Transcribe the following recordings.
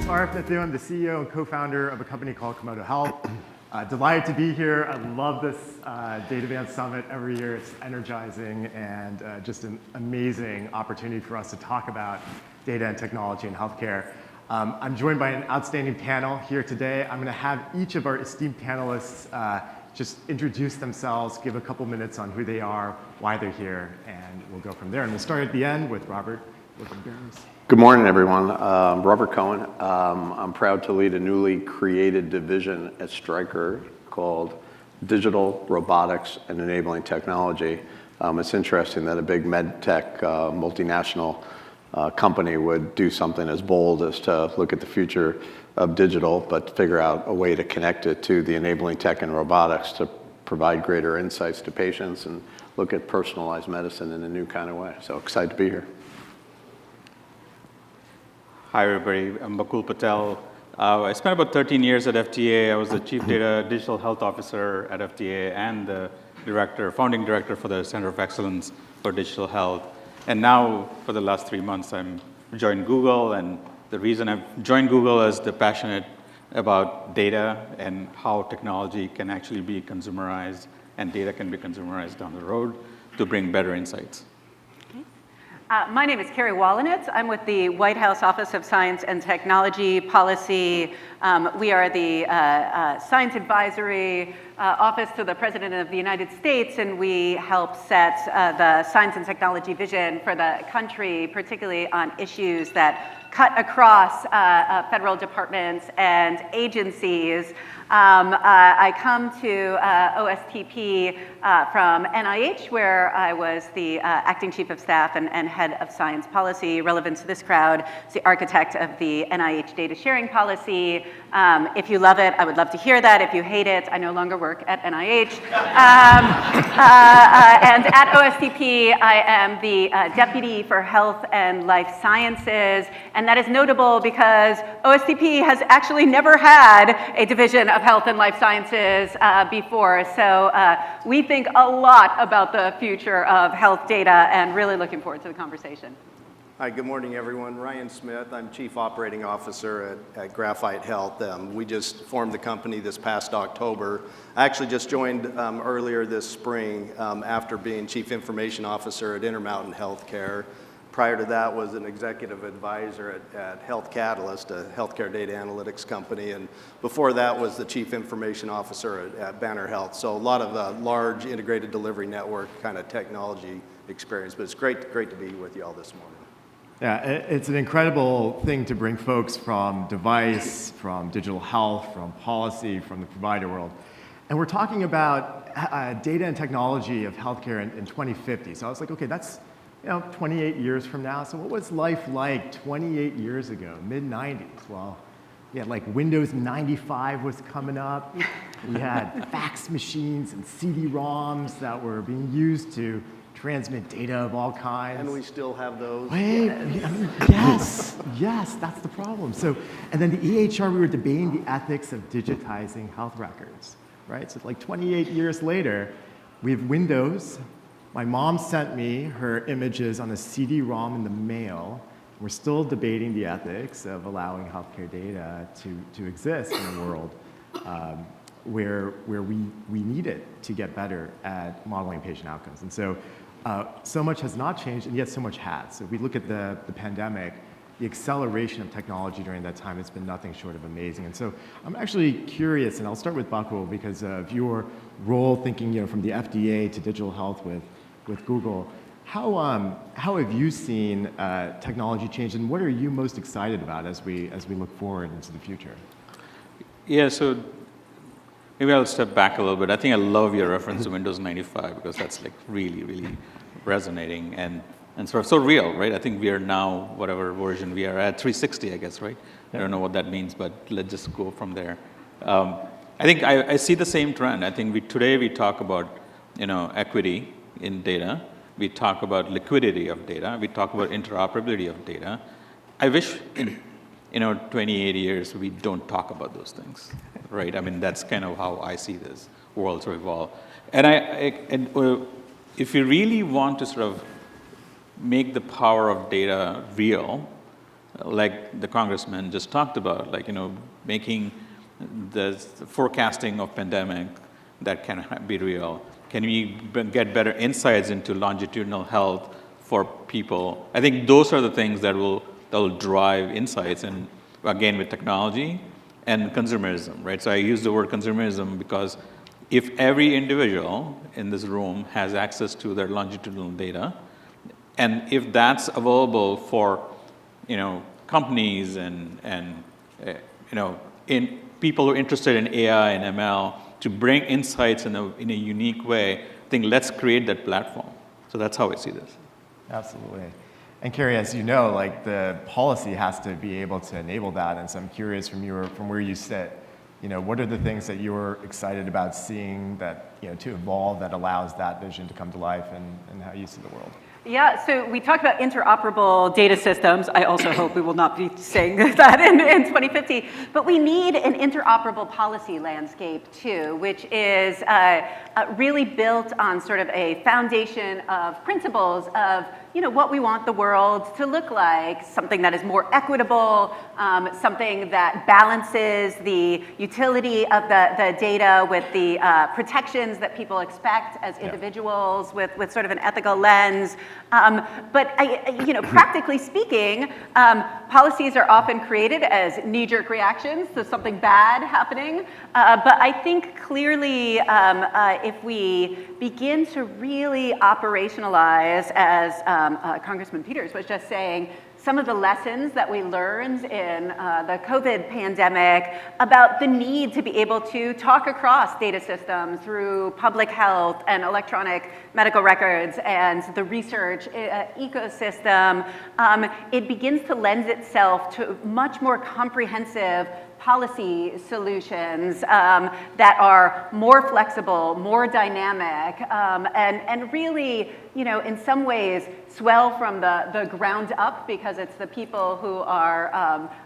I'm the CEO and co-founder of a company called Komodo Health. Delighted to be here. I love this Data Advance Summit every year. It's energizing and just an amazing opportunity for us to talk about data and technology in healthcare. I'm joined by an outstanding panel here today. I'm going to have each of our esteemed panelists just introduce themselves, give a couple minutes on who they are, why they're here, and we'll go from there. And we'll start at the end with Robert. Good morning, everyone. Robert Cohen. I'm proud to lead a newly created division at Stryker called Digital Robotics and Enabling Technology. It's interesting that a big med tech multinational company would do something as bold as to look at the future of digital, but figure out a way to connect it to the enabling tech and robotics to provide greater insights to patients and look at personalized medicine in a new kind of way. So excited to be here. Hi, everybody. I'm Bakul Patel. I spent about 13 years at FDA. I was the Chief Digital Health Officer at FDA and the founding director for the Center of Excellence for Digital Health. And now, for the last 3 months, I'm joined Google. And the reason I've joined Google is the passionate about data and how technology can actually be consumerized and data can be consumerized down the road to bring better insights. My name is Carrie Wallenitz. I'm with the White House Office of Science and Technology Policy. We are the Science Advisory Office to the President of the United States, and we help set the science and technology vision for the country, particularly on issues that cut across federal departments and agencies. I come to OSTP from NIH, where I was the acting chief of staff and head of science policy. Relevant to this crowd, is the architect of the NIH data sharing policy. If you love it, I would love to hear that. If you hate it, I no longer work at NIH. And at OSTP, I am the deputy for health and life sciences. And that is notable because OSTP has actually never had a division of health and life sciences before. So we think a lot about the future of health data and really looking forward to the conversation. Hi, good morning, everyone. Ryan Smith. I'm Chief Operating Officer at Graphite Health. We just formed the company this past October. I actually just joined earlier this spring after being Chief Information Officer at Intermountain Healthcare. Prior to that was an executive advisor at Health Catalyst, a healthcare data analytics company, and before that was the Chief Information Officer at Banner Health. So a lot of large integrated delivery network kind of technology experience, but it's great to be with you all this morning. Yeah, it's an incredible thing to bring folks from device, from digital health, from policy, from the provider world. And we're talking about data and technology of healthcare in 2050. So I was like, okay, that's 28 years from now. So what was life like 28 years ago, mid-90s? Well, we had like Windows 95 was coming up. We had fax machines and CD-ROMs that were being used to transmit data of all kinds. And we still have those. Wait, yes, that's the problem. So, and then the EHR, we were debating the ethics of digitizing health records, right? So like 28 years later, we have Windows. My mom sent me her images on a CD-ROM in the mail. We're still debating the ethics of allowing healthcare data to exist in a world where we need it to get better at modeling patient outcomes. And so, so much has not changed, and yet so much has. So if we look at the pandemic, the acceleration of technology during that time has been nothing short of amazing. And so I'm actually curious, and I'll start with Bakul because of your role thinking from the FDA to digital health with Google. How have you seen technology change, and what are you most excited about as we look forward into the future? Yeah, so maybe I'll step back a little bit. I think I love your reference to Windows 95 because that's like really, really resonating and sort of so real, right? I think we are now, whatever version we are at, 360, I guess, right? Yeah. I don't know what that means, but let's just go from there. I think I see the same trend. I think today we talk about, equity in data. We talk about liquidity of data. We talk about interoperability of data. I wish in 28 years we don't talk about those things, right? I mean, that's kind of how I see this world to evolve. And if you really want to sort of make the power of data real, like the congressman just talked about, like, making the forecasting of pandemic that can be real? Can we get better insights into longitudinal health for people? I think those are the things that will drive insights, and again, with technology and consumerism, right? So I use the word consumerism because if every individual in this room has access to their longitudinal data, and if that's available for, companies and in people who are interested in AI and ML to bring insights in a unique way, I think let's create that platform. So that's how I see this. Absolutely. And Carrie, as you know, like the policy has to be able to enable that. And so I'm curious from where you sit, what are the things that you're excited about seeing that, to evolve that allows that vision to come to life and how you see the world? Yeah, so we talked about interoperable data systems. I also hope we will not be saying that in 2050. But we need an interoperable policy landscape too, which is really built on sort of a foundation of principles of what we want the world to look like, something that is more equitable, something that balances the utility of the data with the protections that people expect as individuals with sort of an ethical lens. But practically speaking, policies are often created as knee-jerk reactions to something bad happening. But I think clearly if we begin to really operationalize, as Congressman Peters was just saying, some of the lessons that we learned in the COVID pandemic about the need to be able to talk across data systems through public health and electronic medical records and the research ecosystem, it begins to lend itself to much more comprehensive policy solutions that are more flexible, more dynamic, and really, in some ways swell from the ground up, because it's the people who are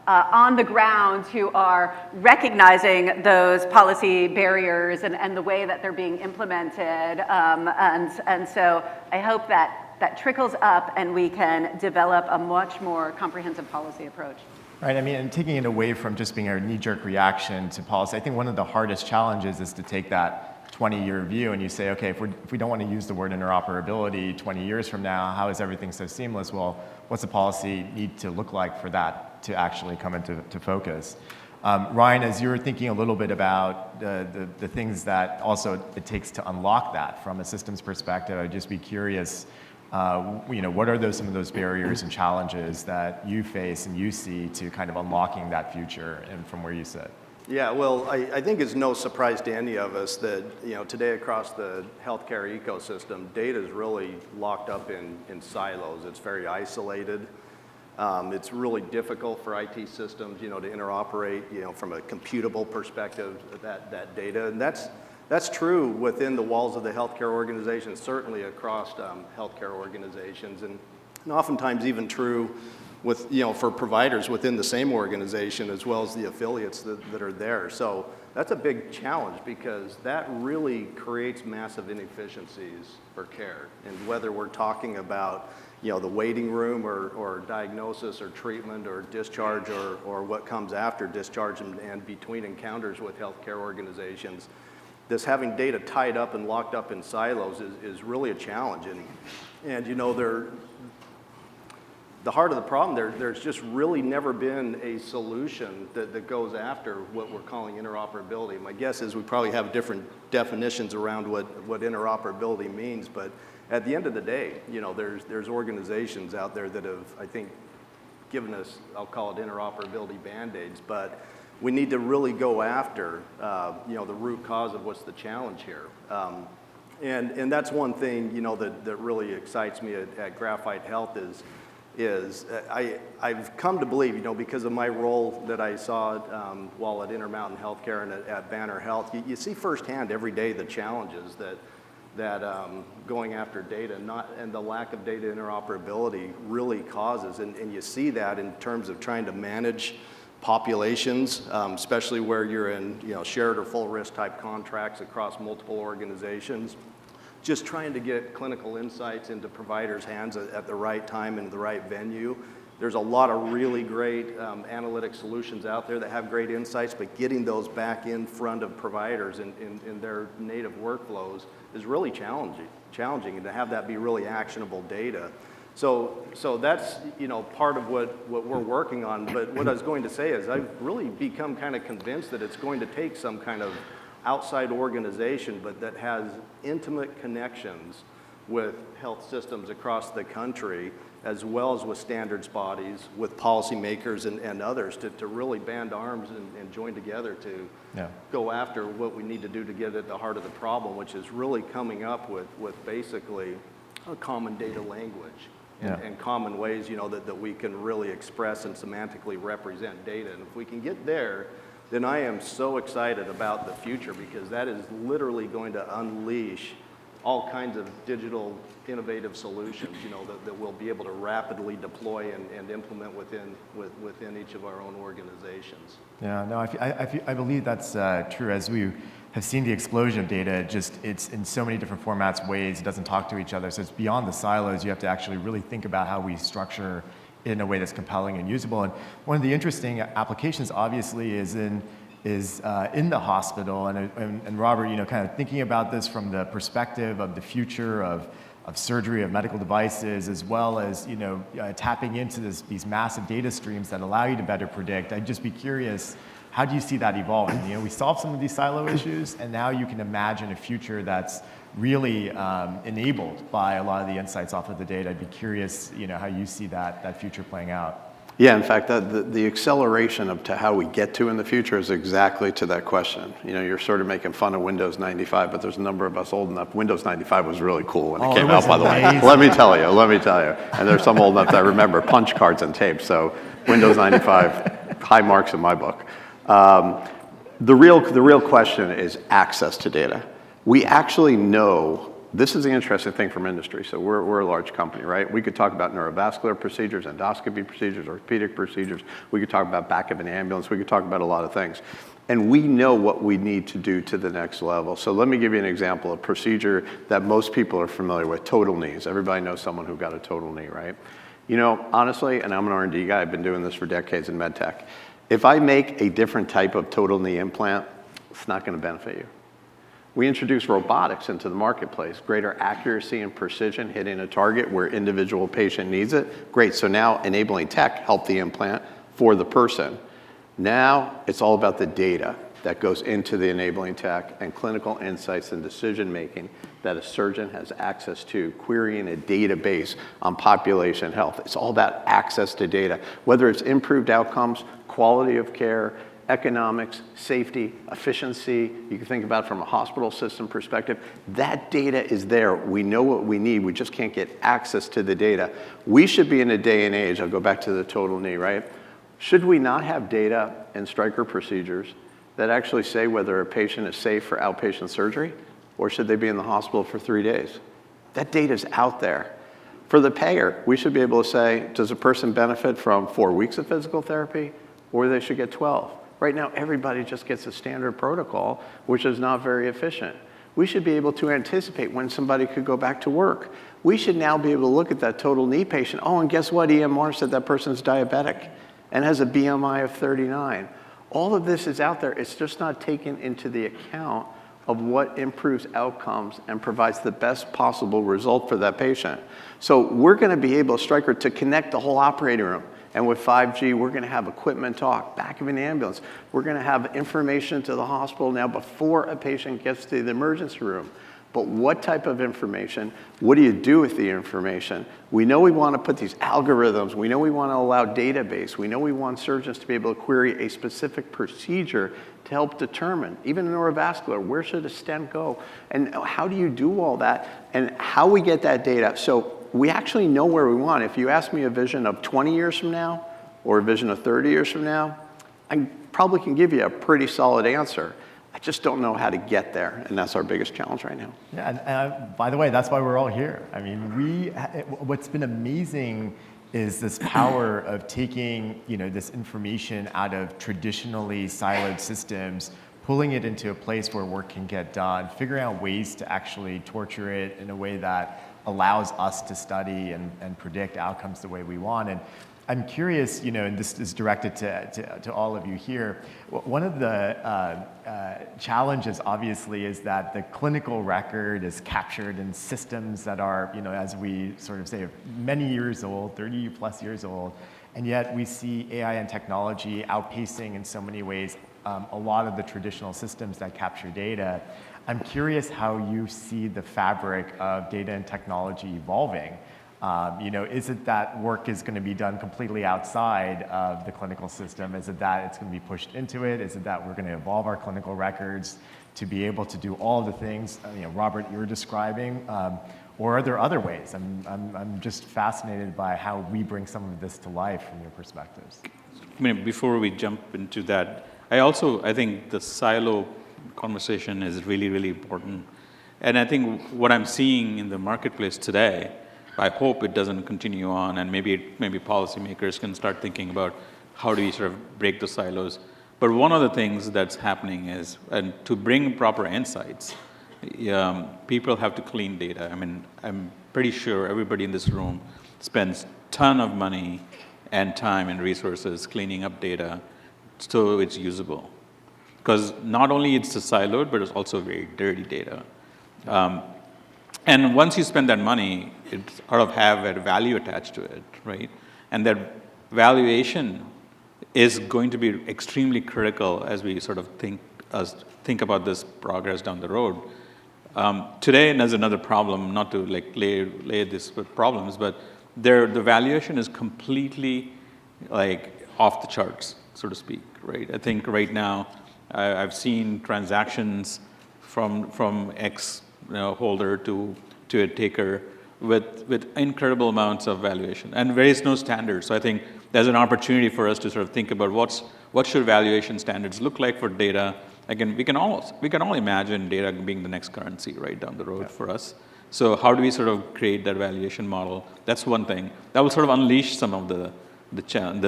on the ground who are recognizing those policy barriers and the way that they're being implemented. And so I hope that trickles up and we can develop a much more comprehensive policy approach. Right, and taking it away from just being a knee-jerk reaction to policy, I think one of the hardest challenges is to take that 20-year view and you say, okay, if we don't want to use the word interoperability 20 years from now, how is everything so seamless? Well, what's the policy need to look like for that to actually come into focus? Ryan, as you were thinking a little bit about the things that also it takes to unlock that from a systems perspective, I'd just be curious, what are some of those barriers and challenges that you face and you see to kind of unlocking that future and from where you sit? Yeah, well, I think it's no surprise to any of us that today across the healthcare ecosystem, data is really locked up in silos. It's very isolated. It's really difficult for IT systems, to interoperate, from a computable perspective, that data, and that's true within the walls of the healthcare organization, certainly across healthcare organizations, and oftentimes even true with, for providers within the same organization as well as the affiliates that are there. So that's a big challenge because that really creates massive inefficiencies for care. And whether we're talking about, the waiting room or diagnosis or treatment or discharge or what comes after discharge and between encounters with healthcare organizations, this having data tied up and locked up in silos is really a challenge. And the heart of the problem, there's just really never been a solution that goes after what we're calling interoperability. My guess is we probably have different definitions around what interoperability means, but at the end of the day, there's organizations out there that have, I think, given us, I'll call it interoperability band-aids, but we need to really go after, the root cause of what's the challenge here. And that's one thing, that really excites me at Graphite Health is I've come to believe, because of my role that I saw while at Intermountain Healthcare and at Banner Health, you see firsthand every day the challenges that going after data and the lack of data interoperability really causes. And you see that in terms of trying to manage populations, especially where you're in shared or full risk type contracts across multiple organizations. Just trying to get clinical insights into providers' hands at the right time and the right venue There's a lot of really great analytic solutions out there that have great insights, but getting those back in front of providers in their native workflows is really challenging, and to have that be really actionable data. So that's, part of what we're working on. But what I was going to say is I've really become kind of convinced that it's going to take some kind of outside organization, but that has intimate connections with health systems across the country, as well as with standards bodies, with policymakers and others, to really band arms and join together to go after what we need to do to get at the heart of the problem, which is really coming up with basically a common data language and common ways, that we can really express and semantically represent data. And if we can get there, then I am so excited about the future, because that is literally going to unleash all kinds of digital innovative solutions, that we'll be able to rapidly deploy and implement within each of our own organizations. Yeah, no, I believe that's true. As we have seen the explosion of data, it's in so many different formats, ways, it doesn't talk to each other. So it's beyond the silos. You have to actually really think about how we structure in a way that's compelling and usable. And one of the interesting applications, obviously, is in the hospital. And Robert, kind of thinking about this from the perspective of the future of surgery, of medical devices, as well as tapping into these massive data streams that allow you to better predict. I'd just be curious, how do you see that evolving? We solved some of these silo issues, and now you can imagine a future that's really enabled by a lot of the insights off of the data. I'd be curious, how you see that future playing out. Yeah, in fact, the acceleration to how we get to in the future is exactly to that question. You're sort of making fun of Windows 95, but there's a number of us old enough. Windows 95 was really cool when it came out, by the way. Let me tell you. And there's some old enough that remember punch cards and tape. So Windows 95, high marks in my book. The real question is access to data. We actually know. This is the interesting thing from industry. So we're a large company, right? We could talk about neurovascular procedures, endoscopy procedures, orthopedic procedures. We could talk about back of an ambulance. We could talk about a lot of things. And we know what we need to do to the next level. So let me give you an example, a procedure that most people are familiar with, total knees. Everybody knows someone who got a total knee, right? Honestly, and I'm an R&D guy, I've been doing this for decades in med tech. If I make a different type of total knee implant, it's not going to benefit you. We introduced robotics into the marketplace, greater accuracy and precision, hitting a target where individual patient needs it. Great, so now enabling tech helped the implant for the person. Now it's all about the data that goes into the enabling tech and clinical insights and decision making that a surgeon has access to, querying a database on population health. It's all about access to data, whether it's improved outcomes, quality of care, economics, safety, efficiency. You can think about it from a hospital system perspective. That data is there. We know what we need. We just can't get access to the data. We should be in a day and age, I'll go back to the total knee, right? Should we not have data in Stryker procedures that actually say whether a patient is safe for outpatient surgery, or should they be in the hospital for 3 days? That data's out there. For the payer, we should be able to say, does a person benefit from 4 weeks of physical therapy, or they should get 12? Right now, everybody just gets a standard protocol, which is not very efficient. We should be able to anticipate when somebody could go back to work. We should now be able to look at that total knee patient. Oh, and guess what? EMR said that person's diabetic and has a BMI of 39. All of this is out there. It's just not taken into the account of what improves outcomes and provides the best possible result for that patient. So we're going to be able, Stryker, to connect the whole operating room. And with 5G, we're going to have equipment talk, back of an ambulance. We're going to have information to the hospital now before a patient gets to the emergency room. But what type of information? What do you do with the information? We know we want to put these algorithms. We know we want to allow database. We know we want surgeons to be able to query a specific procedure to help determine, even in neurovascular, where should a stent go? And how do you do all that? And how we get that data. So we actually know where we want. If you ask me a vision of 20 years from now or a vision of 30 years from now, I probably can give you a pretty solid answer. I just don't know how to get there, and that's our biggest challenge right now. Yeah, and by the way, that's why we're all here. I mean, what's been amazing is this power of taking, this information out of traditionally siloed systems, pulling it into a place where work can get done, figuring out ways to actually torture it in a way that allows us to study and predict outcomes the way we want. And I'm curious, and this is directed to all of you here. One of the challenges, obviously, is that the clinical record is captured in systems that are, as we sort of say, many years old, 30 plus years old, and yet we see AI and technology outpacing in so many ways a lot of the traditional systems that capture data. I'm curious how you see the fabric of data and technology evolving. Is it that work is going to be done completely outside of the clinical system? Is it that it's going to be pushed into it? Is it that we're going to evolve our clinical records to be able to do all the things, Robert, you're describing? Or are there other ways? I'm just fascinated by how we bring some of this to life from your perspectives. Before we jump into that, I think the silo conversation is really, really important. And I think what I'm seeing in the marketplace today, I hope it doesn't continue on, and maybe policymakers can start thinking about how do we sort of break the silos. But one of the things that's happening is, and to bring proper insights, people have to clean data. I'm pretty sure everybody in this room spends a ton of money and time and resources cleaning up data so it's usable. Because not only it's siloed, but it's also very dirty data. And once you spend that money, it sort of have a value attached to it, right? And that valuation is going to be extremely critical as we sort of think about this progress down the road. Today, and there's another problem, not to lay this with problems, but the valuation is completely off the charts, so to speak, right? I think right now, I've seen transactions from X holder to a taker with incredible amounts of valuation, and there is no standard. So I think there's an opportunity for us to sort of think about what should valuation standards look like for data. Again, we can all imagine data being the next currency right down the road for us. So how do we sort of create that valuation model? That's one thing that will sort of unleash some of the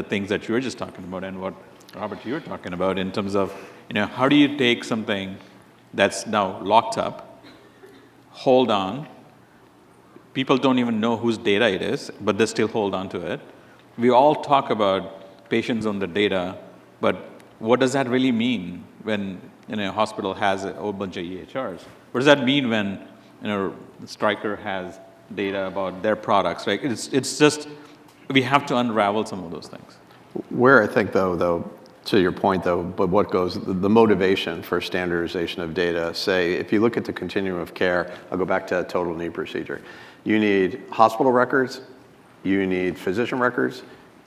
things that you were just talking about, and what Robert you were talking about in terms of how do you take something that's now locked up, hold on. People don't even know whose data it is, but they still hold on to it. We all talk about patients on the data, but what does that really mean when a hospital has a whole bunch of EHRs? What does that mean when Stryker has data about their products? Right? It's just we have to unravel some of those things. Where I think though, to your point though, but what goes, the motivation for standardization of data, say, if you look at the continuum of care, I'll go back to a total knee procedure. You need hospital records, you need physician records,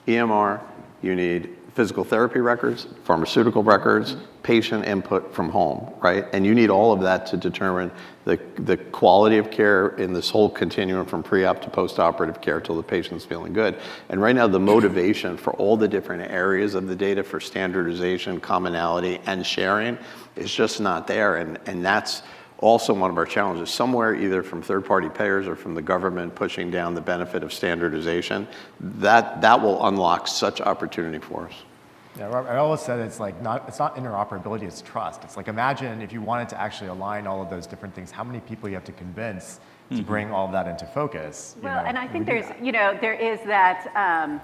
EMR, you need physical therapy records, pharmaceutical records, patient input from home, right? And you need all of that to determine the quality of care in this whole continuum from pre-op to post-operative care till the patient's feeling good. And right now, the motivation for all the different areas of the data for standardization, commonality, and sharing is just not there. And that's also one of our challenges. Somewhere, either from third-party payers or from the government pushing down the benefit of standardization, that will unlock such opportunity for us. Yeah, Robert, I always said it's not interoperability, it's trust. It's like, imagine if you wanted to actually align all of those different things, how many people you have to convince to bring all of that into focus. Well, and I think there is that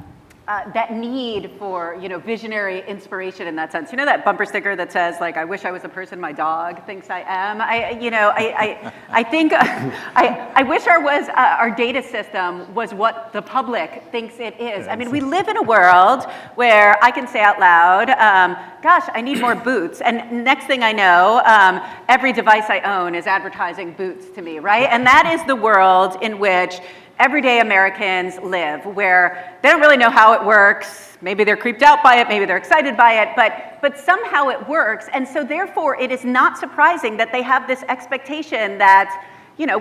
that need for visionary inspiration in that sense. That bumper sticker that says I wish I was the person my dog thinks I am. I think I wish our data system was what the public thinks it is. I mean, we live in a world where I can say out loud, gosh, I need more boots, and next thing I know, every device I own is advertising boots to me, right? And that is the world in which everyday Americans live, where they don't really know how it works. Maybe they're creeped out by it, maybe they're excited by it, but somehow it works. And so therefore, it is not surprising that they have this expectation that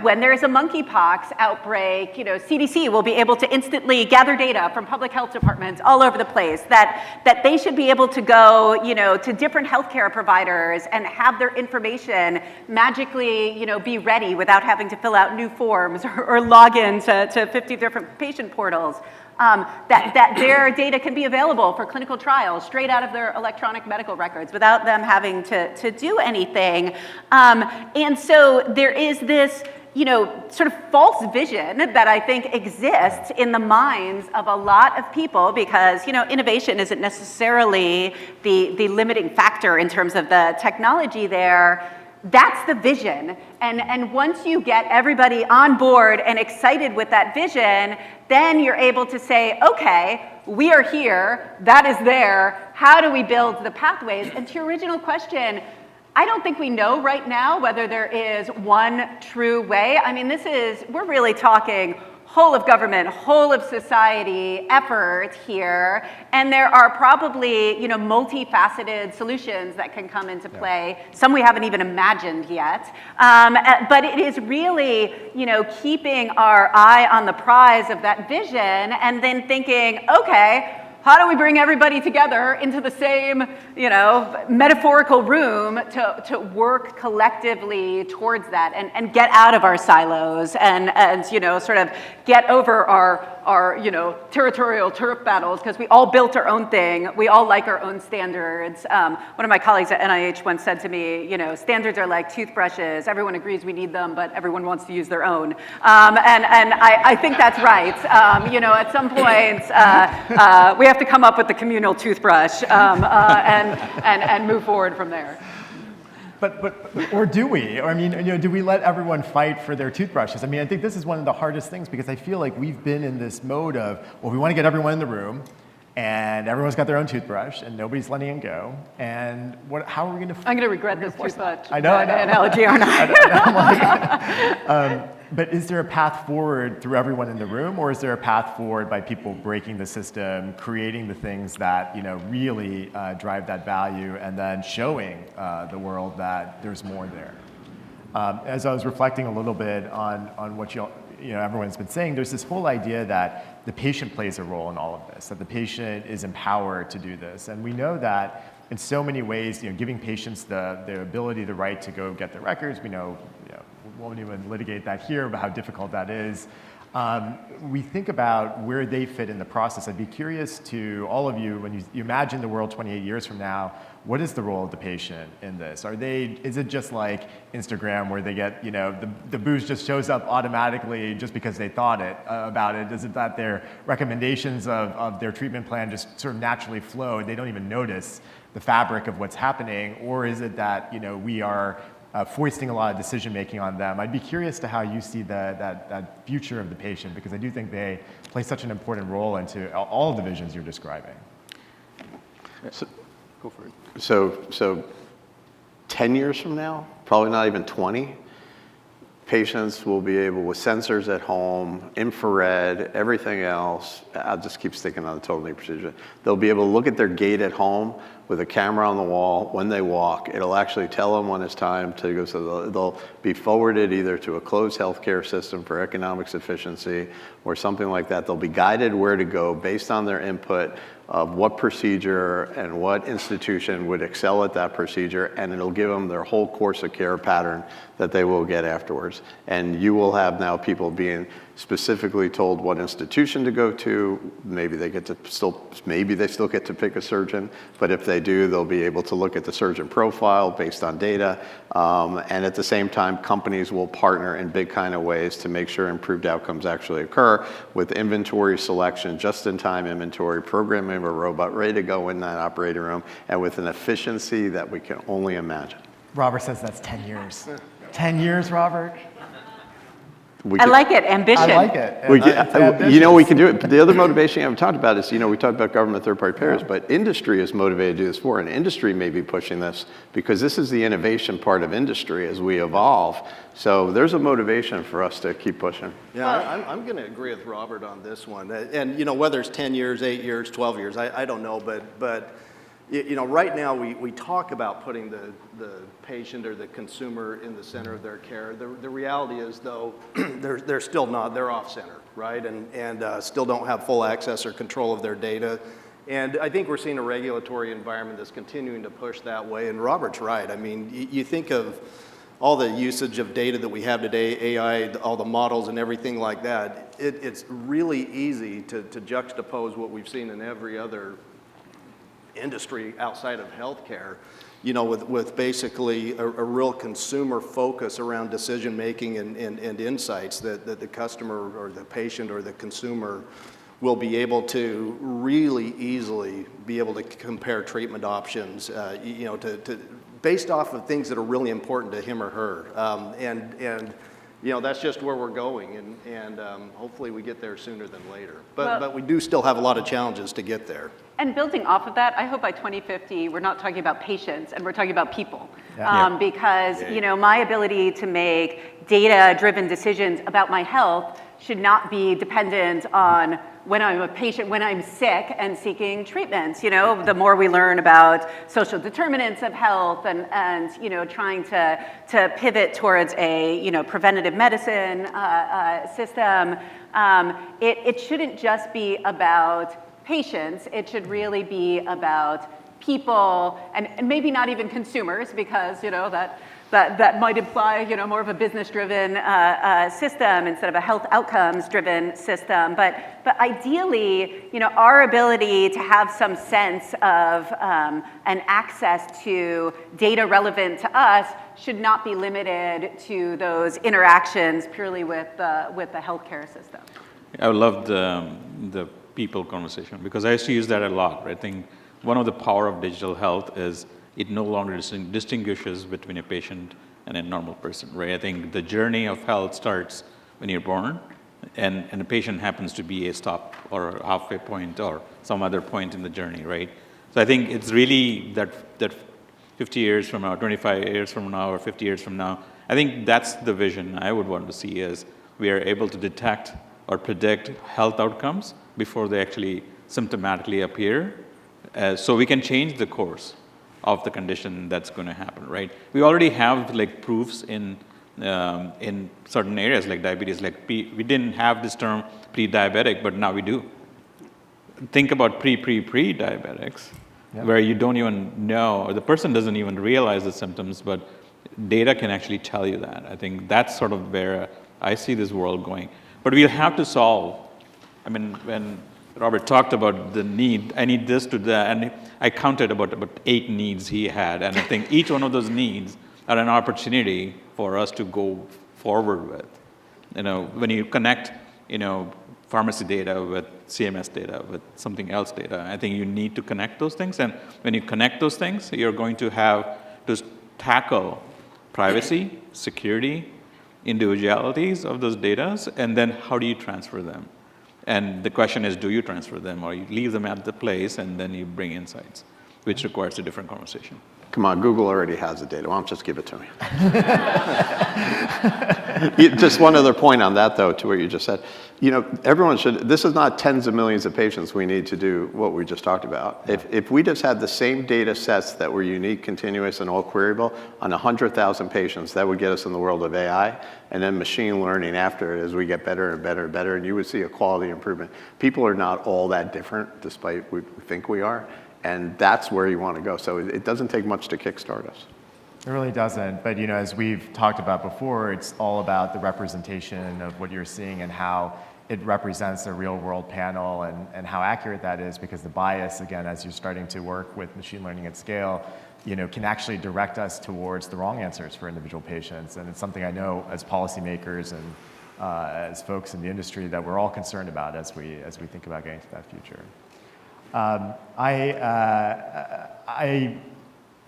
when there is a monkeypox outbreak, CDC will be able to instantly gather data from public health departments all over the place, that they should be able to go, to different healthcare providers and have their information magically, be ready without having to fill out new forms or log in to 50 different patient portals. That their data can be available for clinical trials straight out of their electronic medical records without them having to do anything. And so there is this sort of false vision that I think exists in the minds of a lot of people because, innovation isn't necessarily the limiting factor in terms of the technology there. That's the vision. And once you get everybody on board and excited with that vision, then you're able to say, okay, we are here, that is there, how do we build the pathways? And to your original question, I don't think we know right now whether there is one true way. I mean, we're really talking whole of government, whole of society effort here, and there are probably, multifaceted solutions that can come into play, some we haven't even imagined yet. But it is really, keeping our eye on the prize of that vision and then thinking, okay, how do we bring everybody together into the same, metaphorical room to work collectively towards that and get out of our silos and sort of get over our territorial turf battles because we all built our own thing. We all like our own standards. One of my colleagues at NIH once said to me, standards are like toothbrushes. Everyone agrees we need them, but everyone wants to use their own. And I think that's right. At some point, we have to come up with the communal toothbrush and move forward from there. Or do we? Or, do we let everyone fight for their toothbrushes? I think this is one of the hardest things because I feel like we've been in this mode of, well, we want to get everyone in the room, and everyone's got their own toothbrush, and nobody's letting it go. And how are we going to? I'm going to regret this toothbrush. I know. Analogy, aren't I? But is there a path forward through everyone in the room, or is there a path forward by people breaking the system, creating the things that really drive that value, and then showing the world that there's more there? As I was reflecting a little bit on what everyone's been saying, there's this whole idea that the patient plays a role in all of this, that the patient is empowered to do this, and we know that in so many ways, giving patients the ability, the right to go get their records. We know. We won't even litigate that here about how difficult that is. We think about where they fit in the process. I'd be curious to all of you, when you imagine the world 28 years from now, what is the role of the patient in this? Is it just like Instagram where they get, the boost just shows up automatically just because they thought about it? Is it that their recommendations of their treatment plan just sort of naturally flow? They don't even notice the fabric of what's happening? Or is it that, we are foisting a lot of decision-making on them? I'd be curious to how you see that future of the patient, because I do think they play such an important role into all of the visions you're describing. So, go for it. So 10 years from now, probably not even 20, patients will be able, with sensors at home, infrared, everything else, I'll just keep sticking on the total knee procedure, they'll be able to look at their gait at home with a camera on the wall when they walk. It'll actually tell them when it's time to go, so they'll be forwarded either to a closed healthcare system for economic sufficiency or something like that. They'll be guided where to go based on their input of what procedure and what institution would excel at that procedure, and it'll give them their whole course of care pattern that they will get afterwards. And you will have now people being specifically told what institution to go to. Maybe they still get to pick a surgeon, but if they do, they'll be able to look at the surgeon profile based on data. And at the same time, companies will partner in big kind of ways to make sure improved outcomes actually occur with inventory selection, just-in-time inventory, programming of a robot ready to go in that operating room, and with an efficiency that we can only imagine. Robert says that's 10 years. 10 years, Robert? I like it, ambition. I like it. We can do it. But the other motivation I haven't talked about is, we talked about government third-party payers, but industry is motivated to do this for, and industry may be pushing this because this is the innovation part of industry as we evolve. So there's a motivation for us to keep pushing. Yeah, I'm going to agree with Robert on this one. And, whether it's 10 years, 8 years, 12 years, I don't know, but right now we talk about putting the patient or the consumer in the center of their care. The reality is, though, they're still not. They're off center, right? And still don't have full access or control of their data. And I think we're seeing a regulatory environment that's continuing to push that way. And Robert's right. I mean, you think of all the usage of data that we have today, AI, all the models and everything like that. It's really easy to juxtapose what we've seen in every other industry outside of healthcare, you know, with basically a real consumer focus around decision making and insights that the customer or the patient or the consumer will be able to really easily be able to compare treatment options, you know, based off of things that are really important to him or her. And you know, that's just where we're going, and hopefully we get there sooner than later. But we do still have a lot of challenges to get there. And building off of that, I hope by 2050, we're not talking about patients and we're talking about people. Because, you know, my ability to make data-driven decisions about my health should not be dependent on when I'm a patient, when I'm sick and seeking treatments. You know, the more we learn about social determinants of health and you know, trying to pivot towards a, you know, preventative medicine system, it shouldn't just be about patients. It should really be about people and maybe not even consumers, because, you know, that might imply, you know, more of a business-driven system instead of a health outcomes-driven system. But ideally, you know, our ability to have some sense of an access to data relevant to us should not be limited to those interactions purely with the healthcare system. I love the people conversation, because I used to use that a lot. I think one of the power of digital health is it no longer distinguishes between a patient and a normal person, right? I think the journey of health starts when you're born, and a patient happens to be a stop or a halfway point or some other point in the journey, right? So I think it's really that 50 years from now, 25 years from now, or 50 years from now, I think that's the vision I would want to see, is we are able to detect or predict health outcomes before they actually symptomatically appear, so we can change the course of the condition that's going to happen, right? We already have like proofs in certain areas like diabetes. Like we didn't have this term pre-diabetic, but now we do. Think about pre-diabetics, where you don't even know, or the person doesn't even realize the symptoms, but data can actually tell you that. I think that's sort of where I see this world going. But we'll have to solve. I mean, when Robert talked about the need, I need this to that, and I counted about 8 needs he had, and I think each one of those needs are an opportunity for us to go forward with. You know, when you connect, you know, pharmacy data with CMS data, with something else data, I think you need to connect those things, and when you connect those things, you're going to have to tackle privacy, security, individualities of those data, and then how do you transfer them? And the question is, do you transfer them, or you leave them at the place and then you bring insights, which requires a different conversation. Come on, Google already has the data. Why don't you just give it to me? Just one other point on that, though, to what you just said. You know, everyone should, this is not tens of millions of patients we need to do what we just talked about. If we just had the same data sets that were unique, continuous, and all queryable on 100,000 patients, that would get us in the world of AI, and then machine learning after it as we get better and better and better, and you would see a quality improvement. People are not all that different, despite we think we are. And that's where you want to go. So it doesn't take much to kickstart us. It really doesn't. But, you know, as we've talked about before, it's all about the representation of what you're seeing and how it represents a real world panel and how accurate that is, because the bias, again, as you're starting to work with machine learning at scale, you know, can actually direct us towards the wrong answers for individual patients. And it's something I know as policymakers and as folks in the industry that we're all concerned about as we think about getting to that future. I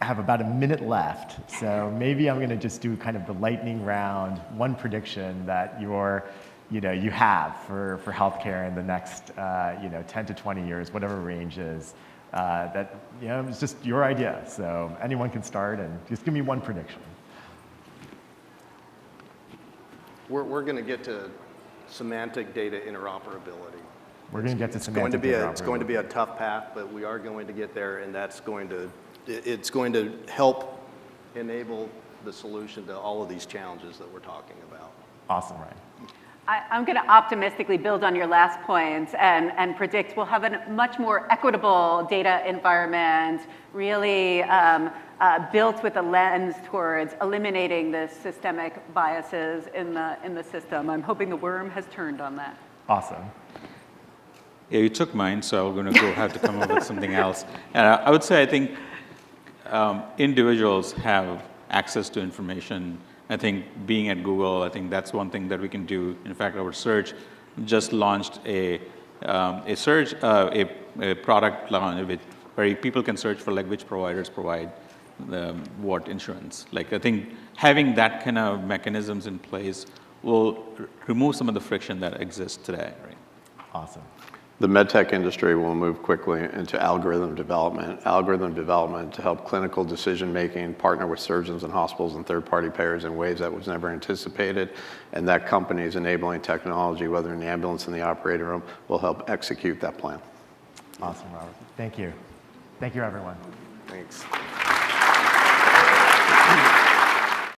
have about a minute left, so maybe I'm going to just do kind of the lightning round. One prediction that you have for healthcare in the next 10 to 20 years, whatever range is, that it's just your idea. So anyone can start and just give me one prediction. We're going to get to semantic data interoperability. We're going to get to semantic It's interoperability. going to be a tough path, but we are going to get there, and it's going to help enable the solution to all of these challenges that we're talking about. Awesome, Ryan. I'm going to optimistically build on your last point and predict we'll have a much more equitable data environment, really built with a lens towards eliminating the systemic biases in the system. I'm hoping the worm has turned on that. Awesome. Yeah, you took mine, so I'm going to go have to come up with something else. And I would say I think individuals have access to information. I think being at Google, I think that's one thing that we can do. In fact, our search just launched a product launch where people can search for like which providers provide what insurance. Like I think having that kind of mechanisms in place will remove some of the friction that exists today. Right? Awesome. The medtech industry will move quickly into algorithm development to help clinical decision-making, partner with surgeons and hospitals and third-party payers in ways that was never anticipated. And that company's enabling technology, whether in the ambulance and the operating room, will help execute that plan. Awesome, Robert. Thank you. Thank you, everyone. Thanks.